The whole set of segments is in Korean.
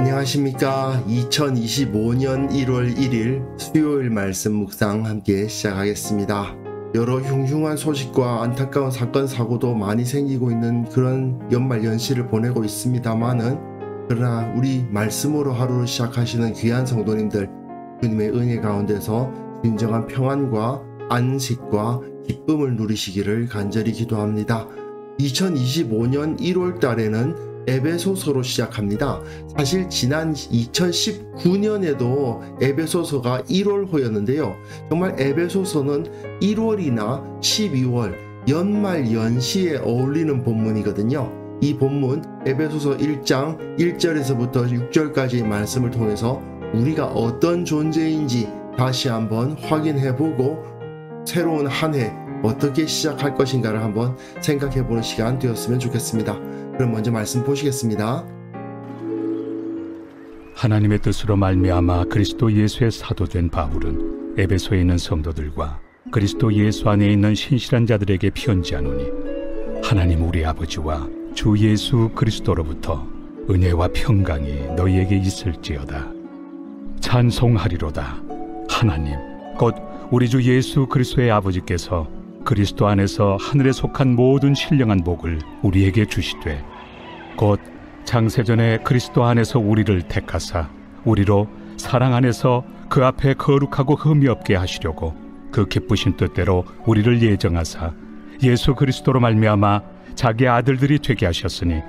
안녕하십니까. 2025년 1월 1일 수요일 말씀 묵상 함께 시작하겠습니다. 여러 흉흉한 소식과 안타까운 사건 사고도 많이 생기고 있는 그런 연말 연시를 보내고 있습니다만은, 그러나 우리 말씀으로 하루를 시작하시는 귀한 성도님들, 주님의 은혜 가운데서 진정한 평안과 안식과 기쁨을 누리시기를 간절히 기도합니다. 2025년 1월 달에는 에베소서로 시작합니다. 사실 지난 2019년에도 에베소서가 1월호였는데요. 정말 에베소서는 1월이나 12월 연말 연시에 어울리는 본문이거든요. 이 본문 에베소서 1장 1절에서부터 6절까지의 말씀을 통해서 우리가 어떤 존재인지 다시 한번 확인해보고 새로운 한 해 어떻게 시작할 것인가를 한번 생각해보는 시간 되었으면 좋겠습니다. 그럼 먼저 말씀 보시겠습니다. 하나님의 뜻으로 말미암아 그리스도 예수의 사도된 바울은 에베소에 있는 성도들과 그리스도 예수 안에 있는 신실한 자들에게 편지하노니, 하나님 우리 아버지와 주 예수 그리스도로부터 은혜와 평강이 너희에게 있을지어다. 찬송하리로다. 하나님 곧 우리 주 예수 그리스도의 아버지께서 그리스도 안에서 하늘에 속한 모든 신령한 복을 우리에게 주시되, 곧 창세전에 그리스도 안에서 우리를 택하사 우리로 사랑 안에서 그 앞에 거룩하고 흠이 없게 하시려고 그 기쁘신 뜻대로 우리를 예정하사 예수 그리스도로 말미암아 자기 아들들이 되게 하셨으니,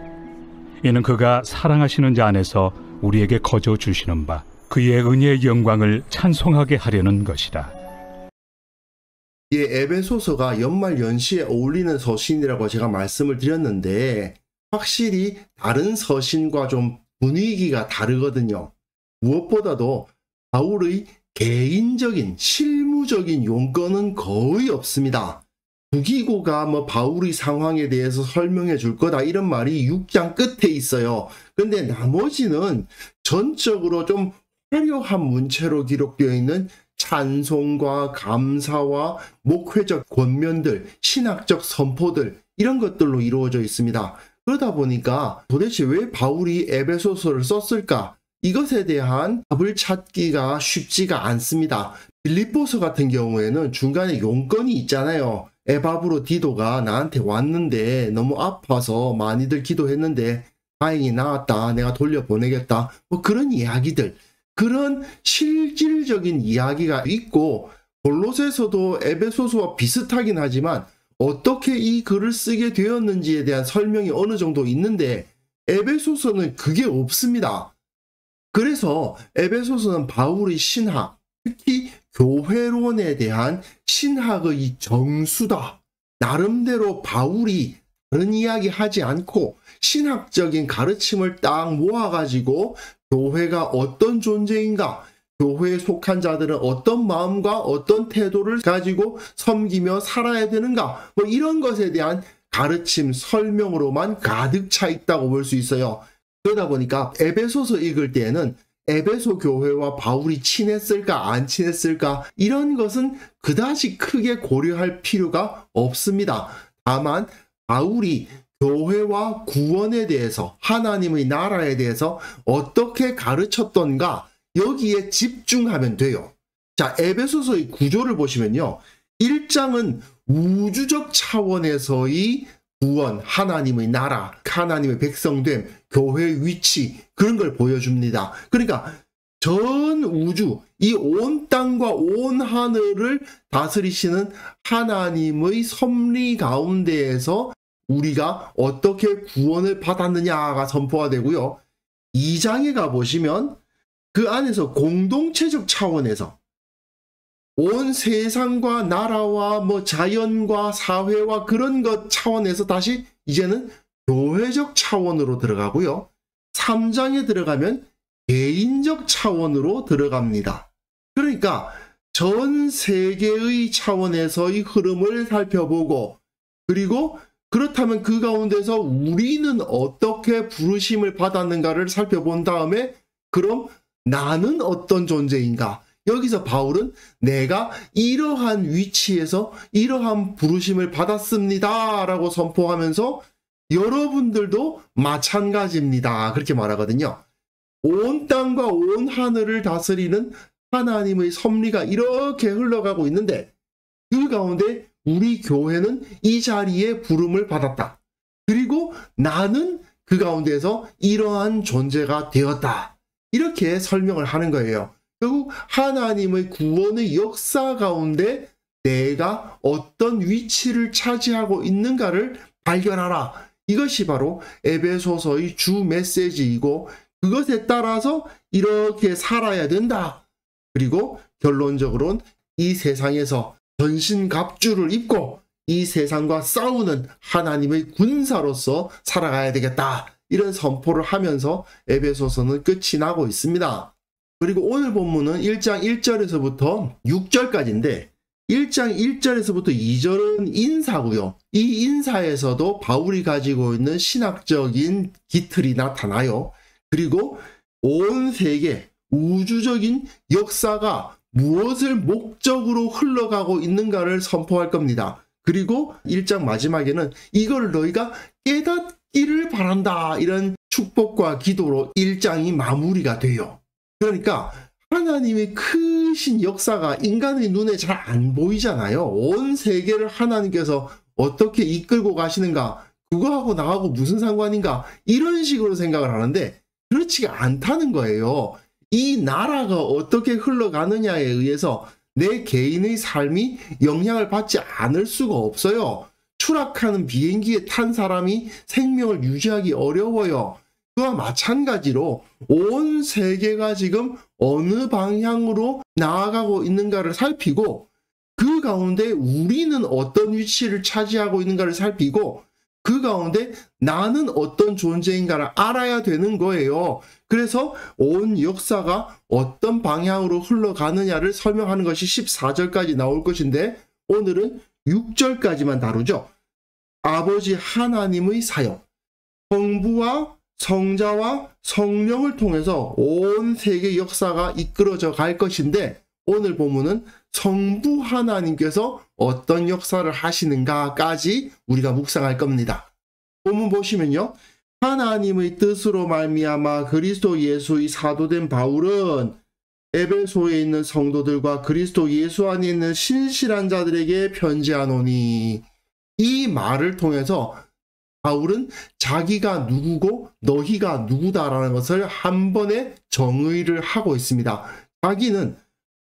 이는 그가 사랑하시는 자 안에서 우리에게 거저 주시는 바 그의 은혜의 영광을 찬송하게 하려는 것이라. 에베소서가 연말 연시에 어울리는 서신이라고 제가 말씀을 드렸는데, 확실히 다른 서신과 좀 분위기가 다르거든요. 무엇보다도 바울의 개인적인 실무적인 용건은 거의 없습니다. 부기고가 바울의 상황에 대해서 설명해 줄 거다 이런 말이 6장 끝에 있어요. 근데 나머지는 전적으로 좀 화려한 문체로 기록되어 있는 찬송과 감사와 목회적 권면들, 신학적 선포들, 이런 것들로 이루어져 있습니다. 그러다 보니까 도대체 왜 바울이 에베소서를 썼을까? 이것에 대한 답을 찾기가 쉽지가 않습니다. 빌립보서 같은 경우에는 중간에 용건이 있잖아요. 에바브로 디도가 나한테 왔는데 너무 아파서 많이들 기도했는데 다행히 나았다, 내가 돌려보내겠다, 그런 이야기들, 그런 실질적인 이야기가 있고, 골로새서도 에베소서와 비슷하긴 하지만 어떻게 이 글을 쓰게 되었는지에 대한 설명이 어느 정도 있는데, 에베소서는 그게 없습니다. 그래서 에베소서는 바울의 신학, 특히 교회론에 대한 신학의 정수다. 나름대로 바울이 다른 이야기 하지 않고 신학적인 가르침을 딱 모아가지고 교회가 어떤 존재인가, 교회에 속한 자들은 어떤 마음과 어떤 태도를 가지고 섬기며 살아야 되는가, 이런 것에 대한 가르침, 설명으로만 가득 차 있다고 볼 수 있어요. 그러다 보니까 에베소서 읽을 때에는 에베소 교회와 바울이 친했을까 안 친했을까 이런 것은 그다지 크게 고려할 필요가 없습니다. 다만 바울이 교회와 구원에 대해서, 하나님의 나라에 대해서 어떻게 가르쳤던가, 여기에 집중하면 돼요. 자, 에베소서의 구조를 보시면요. 1장은 우주적 차원에서의 구원, 하나님의 나라, 하나님의 백성됨, 교회의 위치, 그런 걸 보여줍니다. 그러니까 전 우주, 이 온 땅과 온 하늘을 다스리시는 하나님의 섭리 가운데에서 우리가 어떻게 구원을 받았느냐가 선포가 되고요. 2장에 가보시면 그 안에서 공동체적 차원에서 온 세상과 나라와 자연과 사회와 그런 것 차원에서 다시 이제는 교회적 차원으로 들어가고요. 3장에 들어가면 개인적 차원으로 들어갑니다. 그러니까 전 세계의 차원에서의 흐름을 살펴보고, 그리고 그렇다면 그 가운데서 우리는 어떻게 부르심을 받았는가를 살펴본 다음에, 그럼 나는 어떤 존재인가? 여기서 바울은 내가 이러한 위치에서 이러한 부르심을 받았습니다 라고 선포하면서 여러분들도 마찬가지입니다 그렇게 말하거든요. 온 땅과 온 하늘을 다스리는 하나님의 섭리가 이렇게 흘러가고 있는데 그 가운데 우리 교회는 이 자리에 부름을 받았다. 그리고 나는 그 가운데서 이러한 존재가 되었다. 이렇게 설명을 하는 거예요. 결국 하나님의 구원의 역사 가운데 내가 어떤 위치를 차지하고 있는가를 발견하라. 이것이 바로 에베소서의 주 메시지이고 그것에 따라서 이렇게 살아야 된다. 그리고 결론적으로는 이 세상에서 전신갑주를 입고 이 세상과 싸우는 하나님의 군사로서 살아가야 되겠다. 이런 선포를 하면서 에베소서는 끝이 나고 있습니다. 그리고 오늘 본문은 1장 1절에서부터 6절까지인데 1장 1절에서부터 2절은 인사고요. 이 인사에서도 바울이 가지고 있는 신학적인 기틀이 나타나요. 그리고 온 세계 우주적인 역사가 무엇을 목적으로 흘러가고 있는가를 선포할 겁니다. 그리고 1장 마지막에는 이걸 너희가 깨닫기를 바란다. 이런 축복과 기도로 1장이 마무리가 돼요. 그러니까 하나님의 크신 역사가 인간의 눈에 잘 안 보이잖아요. 온 세계를 하나님께서 어떻게 이끌고 가시는가, 그거하고 나하고 무슨 상관인가, 이런 식으로 생각을 하는데 그렇지가 않다는 거예요. 이 나라가 어떻게 흘러가느냐에 의해서 내 개인의 삶이 영향을 받지 않을 수가 없어요. 추락하는 비행기에 탄 사람이 생명을 유지하기 어려워요. 그와 마찬가지로 온 세계가 지금 어느 방향으로 나아가고 있는가를 살피고 그 가운데 우리는 어떤 위치를 차지하고 있는가를 살피고 그 가운데 나는 어떤 존재인가를 알아야 되는 거예요. 그래서 온 역사가 어떤 방향으로 흘러가느냐를 설명하는 것이 14절까지 나올 것인데 오늘은 6절까지만 다루죠. 아버지 하나님의 사역, 성부와 성자와 성령을 통해서 온 세계 역사가 이끌어져 갈 것인데 오늘 본문은 성부 하나님께서 어떤 역사를 하시는가까지 우리가 묵상할 겁니다. 본문 보시면요. 하나님의 뜻으로 말미암아 그리스도 예수의 사도된 바울은 에베소에 있는 성도들과 그리스도 예수 안에 있는 신실한 자들에게 편지하노니, 이 말을 통해서 바울은 자기가 누구고 너희가 누구다라는 것을 한 번에 정의를 하고 있습니다. 자기는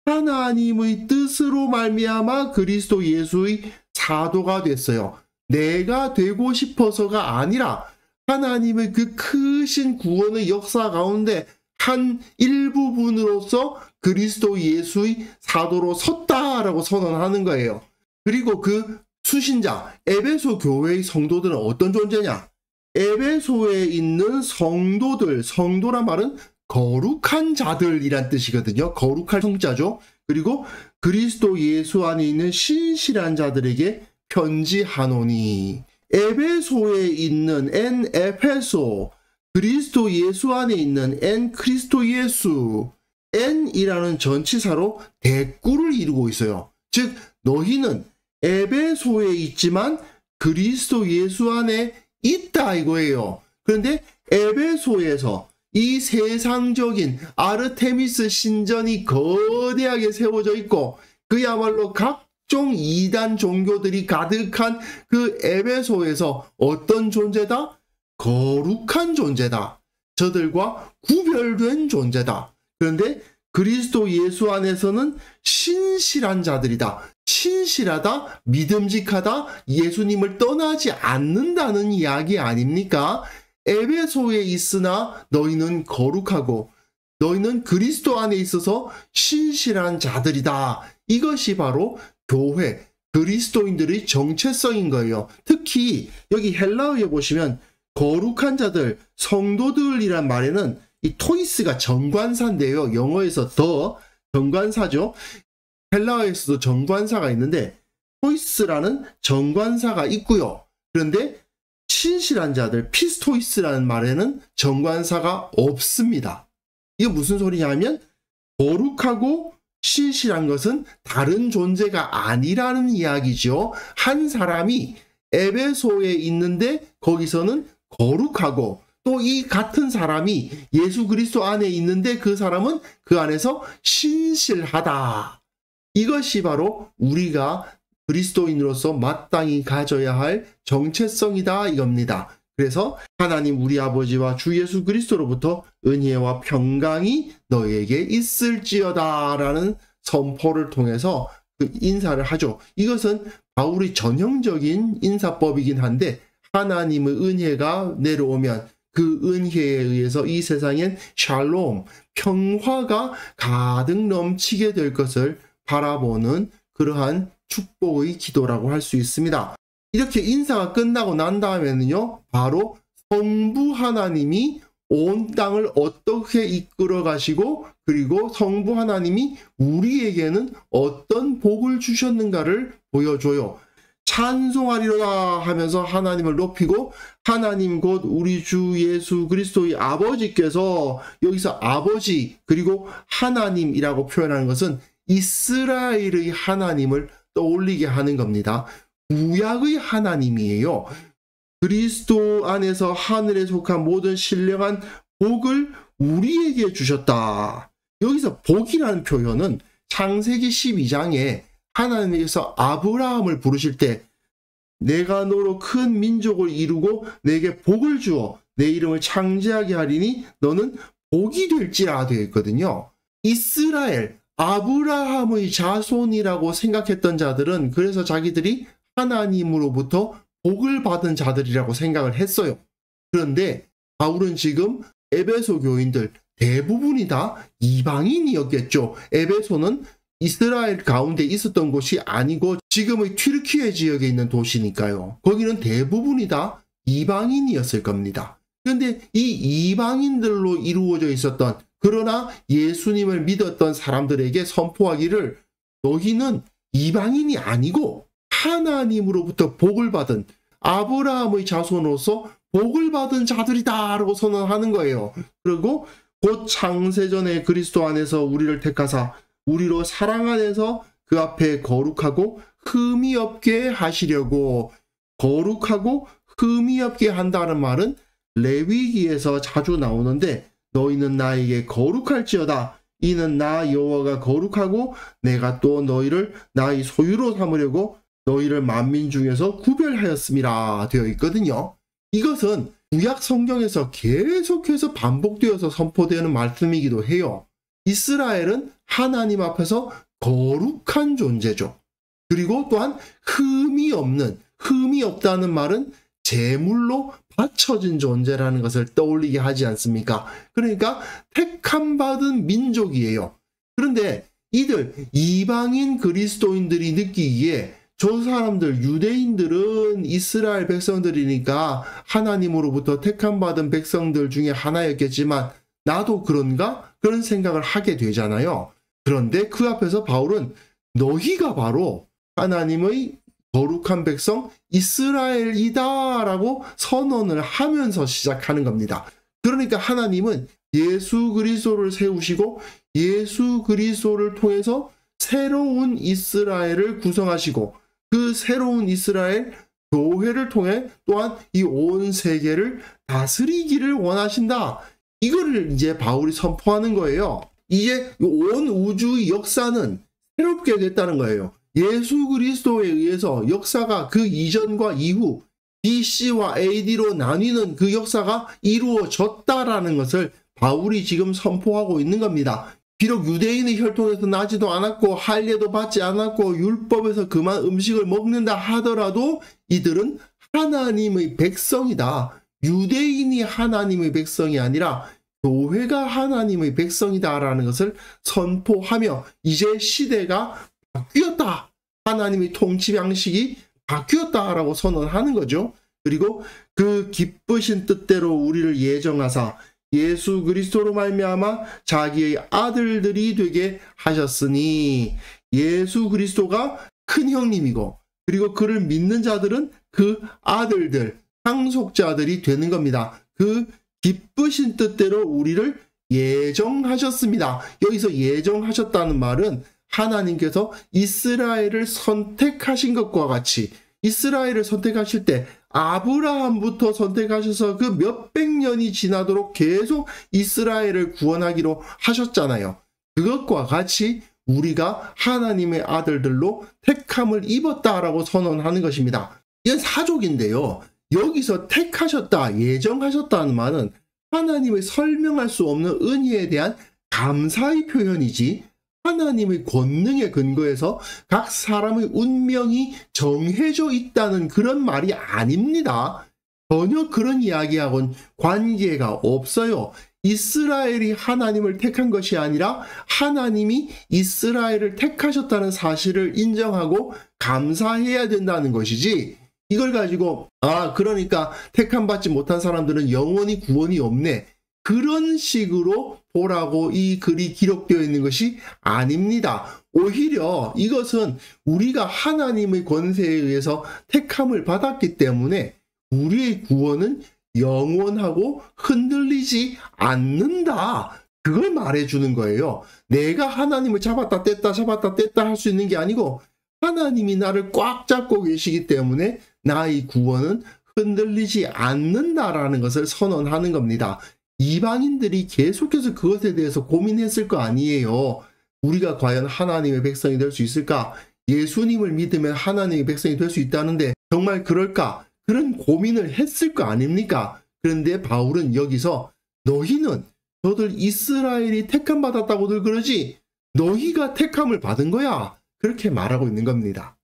하나님의 뜻으로 말미암아 그리스도 예수의 사도가 됐어요. 내가 되고 싶어서가 아니라 하나님의 그 크신 구원의 역사 가운데 한 일부분으로서 그리스도 예수의 사도로 섰다라고 선언하는 거예요. 그리고 그 수신자 에베소 교회의 성도들은 어떤 존재냐? 에베소에 있는 성도들, 성도란 말은 거룩한 자들이란 뜻이거든요. 거룩할 성자죠. 그리고 그리스도 예수 안에 있는 신실한 자들에게 편지하노니, 에베소에 있는 엔 에페소, 그리스도 예수 안에 있는 엔 그리스도 예수, 엔이라는 전치사로 대꾸를 이루고 있어요. 즉 너희는 에베소에 있지만 그리스도 예수 안에 있다 이거예요. 그런데 에베소에서 이 세상적인 아르테미스 신전이 거대하게 세워져 있고 그야말로 각종 이단 종교들이 가득한 그 에베소에서 어떤 존재다? 거룩한 존재다. 저들과 구별된 존재다. 그런데 그리스도 예수 안에서는 신실한 자들이다. 신실하다, 믿음직하다, 예수님을 떠나지 않는다는 이야기 아닙니까? 에베소에 있으나 너희는 거룩하고 너희는 그리스도 안에 있어서 신실한 자들이다. 이것이 바로 교회, 그리스도인들의 정체성인 거예요. 특히 여기 헬라어에 보시면 거룩한 자들, 성도들이란 말에는 이 토이스가 정관사인데요. 영어에서 더 정관사죠. 헬라어에서도 정관사가 있는데 토이스라는 정관사가 있고요. 그런데 신실한 자들, 피스토이스라는 말에는 정관사가 없습니다. 이게 무슨 소리냐면 거룩하고 신실한 것은 다른 존재가 아니라는 이야기죠. 한 사람이 에베소에 있는데 거기서는 거룩하고 또 이 같은 사람이 예수 그리스도 안에 있는데 그 사람은 그 안에서 신실하다. 이것이 바로 우리가 그리스도인으로서 마땅히 가져야 할 정체성이다 이겁니다. 그래서 하나님 우리 아버지와 주 예수 그리스도로부터 은혜와 평강이 너에게 있을지어다 라는 선포를 통해서 그 인사를 하죠. 이것은 바울이 전형적인 인사법이긴 한데 하나님의 은혜가 내려오면 그 은혜에 의해서 이 세상엔 샬롬, 평화가 가득 넘치게 될 것을 바라보는 그러한 축복의 기도라고 할 수 있습니다. 이렇게 인사가 끝나고 난 다음에는요, 바로 성부 하나님이 온 땅을 어떻게 이끌어 가시고 그리고 성부 하나님이 우리에게는 어떤 복을 주셨는가를 보여줘요. 찬송하리로다 하면서 하나님을 높이고 하나님 곧 우리 주 예수 그리스도의 아버지께서 여기서 아버지 그리고 하나님이라고 표현하는 것은 이스라엘의 하나님을 떠올리게 하는 겁니다. 구약의 하나님이에요. 그리스도 안에서 하늘에 속한 모든 신령한 복을 우리에게 주셨다. 여기서 복이라는 표현은 창세기 12장에 하나님께서 아브라함을 부르실 때 내가 너로 큰 민족을 이루고 내게 복을 주어 내 이름을 창대하게 하리니 너는 복이 될지라 되어 있거든요. 이스라엘, 아브라함의 자손이라고 생각했던 자들은 그래서 자기들이 하나님으로부터 복을 받은 자들이라고 생각을 했어요. 그런데 바울은 지금 에베소 교인들 대부분이 다 이방인이었겠죠. 에베소는 이스라엘 가운데 있었던 곳이 아니고 지금의 튀르키예 지역에 있는 도시니까요. 거기는 대부분이 다 이방인이었을 겁니다. 그런데 이 이방인들로 이루어져 있었던 그러나 예수님을 믿었던 사람들에게 선포하기를 너희는 이방인이 아니고 하나님으로부터 복을 받은 아브라함의 자손으로서 복을 받은 자들이다 라고 선언하는 거예요. 그리고 곧 창세전에 그리스도 안에서 우리를 택하사 우리로 사랑 안에서 그 앞에 거룩하고 흠이 없게 하시려고, 거룩하고 흠이 없게 한다는 말은 레위기에서 자주 나오는데 너희는 나에게 거룩할지어다. 이는 나 여호와가 거룩하고 내가 또 너희를 나의 소유로 삼으려고 너희를 만민 중에서 구별하였음이라 되어 있거든요. 이것은 구약 성경에서 계속해서 반복되어서 선포되는 말씀이기도 해요. 이스라엘은 하나님 앞에서 거룩한 존재죠. 그리고 또한 흠이 없다는 말은 제물로 바쳐진 존재라는 것을 떠올리게 하지 않습니까? 그러니까 택함 받은 민족이에요. 그런데 이들 이방인 그리스도인들이 느끼기에 저 사람들 유대인들은 이스라엘 백성들이니까 하나님으로부터 택함 받은 백성들 중에 하나였겠지만 나도 그런가? 그런 생각을 하게 되잖아요. 그런데 그 앞에서 바울은 너희가 바로 하나님의 거룩한 백성 이스라엘이다 라고 선언을 하면서 시작하는 겁니다. 그러니까 하나님은 예수 그리스도를 세우시고 예수 그리스도를 통해서 새로운 이스라엘을 구성하시고 그 새로운 이스라엘 교회를 통해 또한 이 온 세계를 다스리기를 원하신다. 이거를 이제 바울이 선포하는 거예요. 이제 온 우주의 역사는 새롭게 됐다는 거예요. 예수 그리스도에 의해서 역사가 그 이전과 이후 BC와 AD로 나뉘는 그 역사가 이루어졌다라는 것을 바울이 지금 선포하고 있는 겁니다. 비록 유대인의 혈통에서 나지도 않았고 할례도 받지 않았고 율법에서 그만 음식을 먹는다 하더라도 이들은 하나님의 백성이다. 유대인이 하나님의 백성이 아니라 교회가 하나님의 백성이다라는 것을 선포하며 이제 시대가 바뀌었다. 하나님의 통치 방식이 바뀌었다라고 선언하는 거죠. 그리고 그 기쁘신 뜻대로 우리를 예정하사 예수 그리스도로 말미암아 자기의 아들들이 되게 하셨으니 예수 그리스도가 큰 형님이고 그리고 그를 믿는 자들은 그 아들들, 상속자들이 되는 겁니다. 그 기쁘신 뜻대로 우리를 예정하셨습니다. 여기서 예정하셨다는 말은 하나님께서 이스라엘을 선택하신 것과 같이 이스라엘을 선택하실 때 아브라함부터 선택하셔서 그 몇백 년이 지나도록 계속 이스라엘을 구원하기로 하셨잖아요. 그것과 같이 우리가 하나님의 아들들로 택함을 입었다라고 선언하는 것입니다. 이건 사족인데요. 여기서 택하셨다, 예정하셨다는 말은 하나님의 설명할 수 없는 은혜에 대한 감사의 표현이지 하나님의 권능에 근거해서 각 사람의 운명이 정해져 있다는 그런 말이 아닙니다. 전혀 그런 이야기하고는 관계가 없어요. 이스라엘이 하나님을 택한 것이 아니라 하나님이 이스라엘을 택하셨다는 사실을 인정하고 감사해야 된다는 것이지, 이걸 가지고 그러니까 택함 받지 못한 사람들은 영원히 구원이 없네, 그런 식으로 보라고 이 글이 기록되어 있는 것이 아닙니다. 오히려 이것은 우리가 하나님의 권세에 의해서 택함을 받았기 때문에 우리의 구원은 영원하고 흔들리지 않는다, 그걸 말해주는 거예요. 내가 하나님을 잡았다 뗐다 할 수 있는 게 아니고 하나님이 나를 꽉 잡고 계시기 때문에 나의 구원은 흔들리지 않는다라는 것을 선언하는 겁니다. 이방인들이 계속해서 그것에 대해서 고민했을 거 아니에요. 우리가 과연 하나님의 백성이 될 수 있을까? 예수님을 믿으면 하나님의 백성이 될 수 있다는데 정말 그럴까? 그런 고민을 했을 거 아닙니까? 그런데 바울은 여기서 너희는 너들 이스라엘이 택함 받았다고들 그러지 너희가 택함을 받은 거야, 그렇게 말하고 있는 겁니다.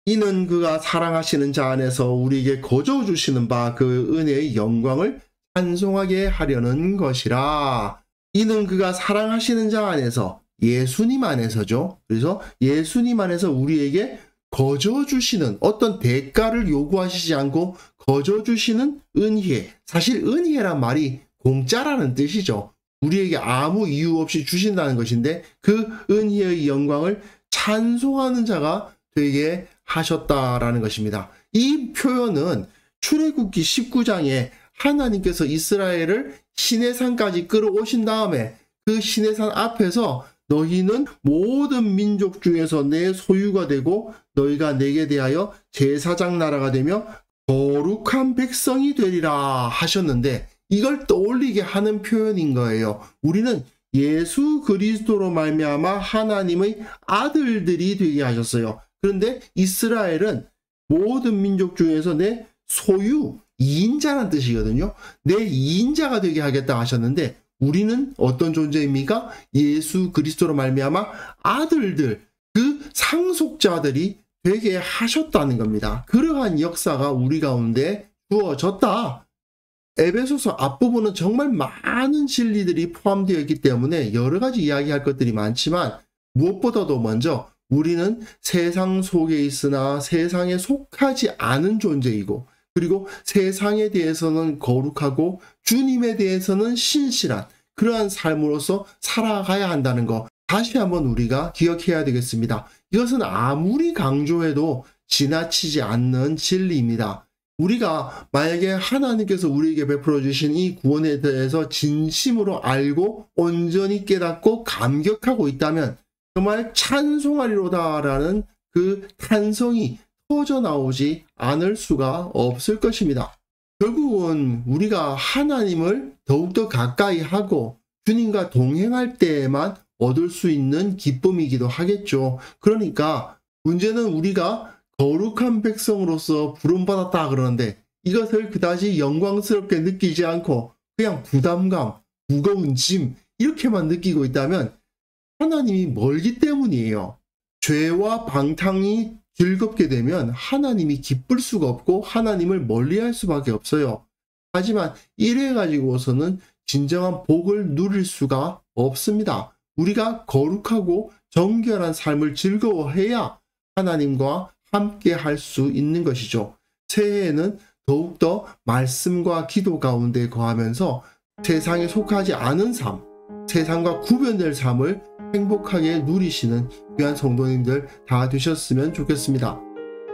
이는 그가 사랑하시는 자 안에서 우리에게 거저 주시는 바 그 은혜의 영광을 찬송하게 하려는 것이라. 이는 그가 사랑하시는 자 안에서, 예수님 안에서죠. 그래서 예수님 안에서 우리에게 거저 주시는, 어떤 대가를 요구하시지 않고 거저 주시는 은혜. 사실 은혜란 말이 공짜라는 뜻이죠. 우리에게 아무 이유 없이 주신다는 것인데 그 은혜의 영광을 찬송하는 자가 되게 하셨다라는 것입니다. 이 표현은 출애굽기 19장에 하나님께서 이스라엘을 시내산까지 끌어오신 다음에 그 시내산 앞에서 너희는 모든 민족 중에서 내 소유가 되고 너희가 내게 대하여 제사장 나라가 되며 거룩한 백성이 되리라 하셨는데, 이걸 떠올리게 하는 표현인 거예요. 우리는 예수 그리스도로 말미암아 하나님의 아들들이 되게 하셨어요. 그런데 이스라엘은 모든 민족 중에서 내 소유, 2인자라는 뜻이거든요. 내 2인자가 되게 하겠다 하셨는데 우리는 어떤 존재입니까? 예수 그리스도로 말미암아 아들들, 그 상속자들이 되게 하셨다는 겁니다. 그러한 역사가 우리 가운데 주어졌다. 에베소서 앞부분은 정말 많은 진리들이 포함되어 있기 때문에 여러 가지 이야기할 것들이 많지만 무엇보다도 먼저 우리는 세상 속에 있으나 세상에 속하지 않은 존재이고, 그리고 세상에 대해서는 거룩하고 주님에 대해서는 신실한 그러한 삶으로서 살아가야 한다는 거 다시 한번 우리가 기억해야 되겠습니다. 이것은 아무리 강조해도 지나치지 않는 진리입니다. 우리가 만약에 하나님께서 우리에게 베풀어 주신 이 구원에 대해서 진심으로 알고 온전히 깨닫고 감격하고 있다면 정말 찬송하리로다라는 그 탄성이 터져 나오지 않을 수가 없을 것입니다. 결국은 우리가 하나님을 더욱더 가까이 하고 주님과 동행할 때에만 얻을 수 있는 기쁨이기도 하겠죠. 그러니까 문제는 우리가 거룩한 백성으로서 부름받았다 그러는데 이것을 그다지 영광스럽게 느끼지 않고 그냥 부담감, 무거운 짐 이렇게만 느끼고 있다면 하나님이 멀기 때문이에요. 죄와 방탕이 즐겁게 되면 하나님이 기쁠 수가 없고 하나님을 멀리할 수밖에 없어요. 하지만 이래 가지고서는 진정한 복을 누릴 수가 없습니다. 우리가 거룩하고 정결한 삶을 즐거워해야 하나님과 함께 할 수 있는 것이죠. 새해에는 더욱더 말씀과 기도 가운데 거하면서 세상에 속하지 않은 삶, 세상과 구별될 삶을 행복하게 누리시는 귀한 성도님들 다 되셨으면 좋겠습니다.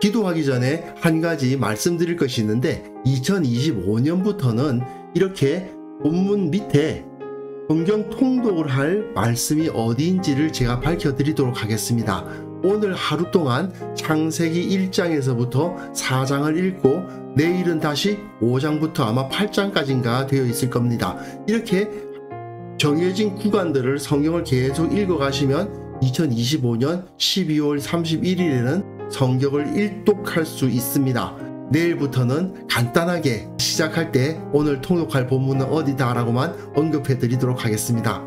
기도하기 전에 한 가지 말씀드릴 것이 있는데 2025년부터는 이렇게 본문 밑에 성경 통독을 할 말씀이 어디인지를 제가 밝혀드리도록 하겠습니다. 오늘 하루 동안 창세기 1장에서부터 4장을 읽고 내일은 다시 5장부터 아마 8장까지인가 되어 있을 겁니다. 이렇게 정해진 구간들을 성경을 계속 읽어가시면 2025년 12월 31일에는 성경을 일독할 수 있습니다. 내일부터는 간단하게 시작할 때 오늘 통독할 본문은 어디다 라고만 언급해 드리도록 하겠습니다.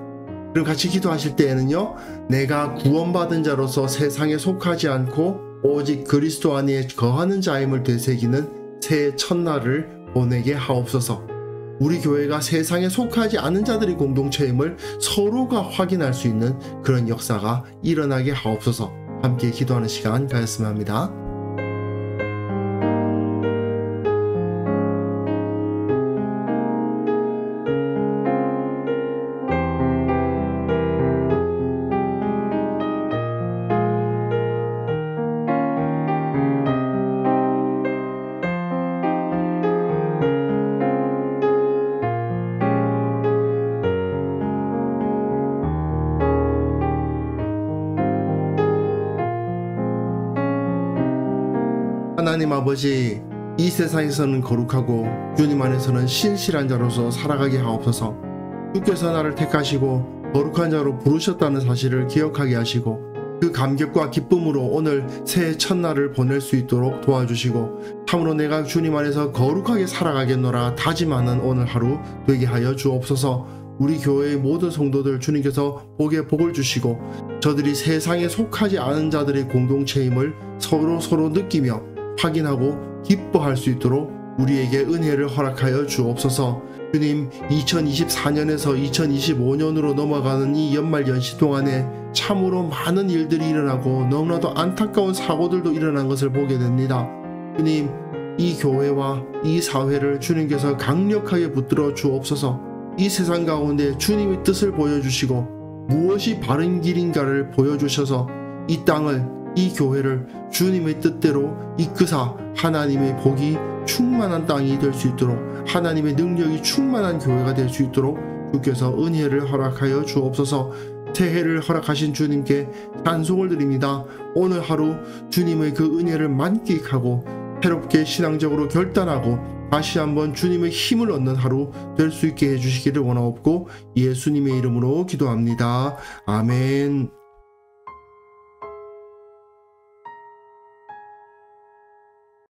그럼 같이 기도하실 때에는요, 내가 구원받은 자로서 세상에 속하지 않고 오직 그리스도 안에 거하는 자임을 되새기는 새해 첫날을 보내게 하옵소서. 우리 교회가 세상에 속하지 않은 자들의 공동체임을 서로가 확인할 수 있는 그런 역사가 일어나게 하옵소서. 함께 기도하는 시간 가졌으면 합니다. 하나님 아버지, 이 세상에서는 거룩하고 주님 안에서는 신실한 자로서 살아가게 하옵소서. 주께서 나를 택하시고 거룩한 자로 부르셨다는 사실을 기억하게 하시고 그 감격과 기쁨으로 오늘 새해 첫날을 보낼 수 있도록 도와주시고 참으로 내가 주님 안에서 거룩하게 살아가겠노라 다짐하는 오늘 하루 되게 하여 주옵소서. 우리 교회의 모든 성도들 주님께서 복에 복을 주시고 저들이 세상에 속하지 않은 자들의 공동체임을 서로 느끼며 확인하고 기뻐할 수 있도록 우리에게 은혜를 허락하여 주옵소서. 주님, 2024년에서 2025년으로 넘어가는 이 연말 연시 동안에 참으로 많은 일들이 일어나고 너무나도 안타까운 사고들도 일어난 것을 보게 됩니다. 주님, 이 교회와 이 사회를 주님께서 강력하게 붙들어 주옵소서. 이 세상 가운데 주님의 뜻을 보여주시고 무엇이 바른 길인가를 보여주셔서 이 땅을, 이 교회를 주님의 뜻대로 이끄사 하나님의 복이 충만한 땅이 될 수 있도록, 하나님의 능력이 충만한 교회가 될 수 있도록 주께서 은혜를 허락하여 주옵소서. 새해를 허락하신 주님께 찬송을 드립니다. 오늘 하루 주님의 그 은혜를 만끽하고 새롭게 신앙적으로 결단하고 다시 한번 주님의 힘을 얻는 하루 될 수 있게 해주시기를 원하옵고 예수님의 이름으로 기도합니다. 아멘.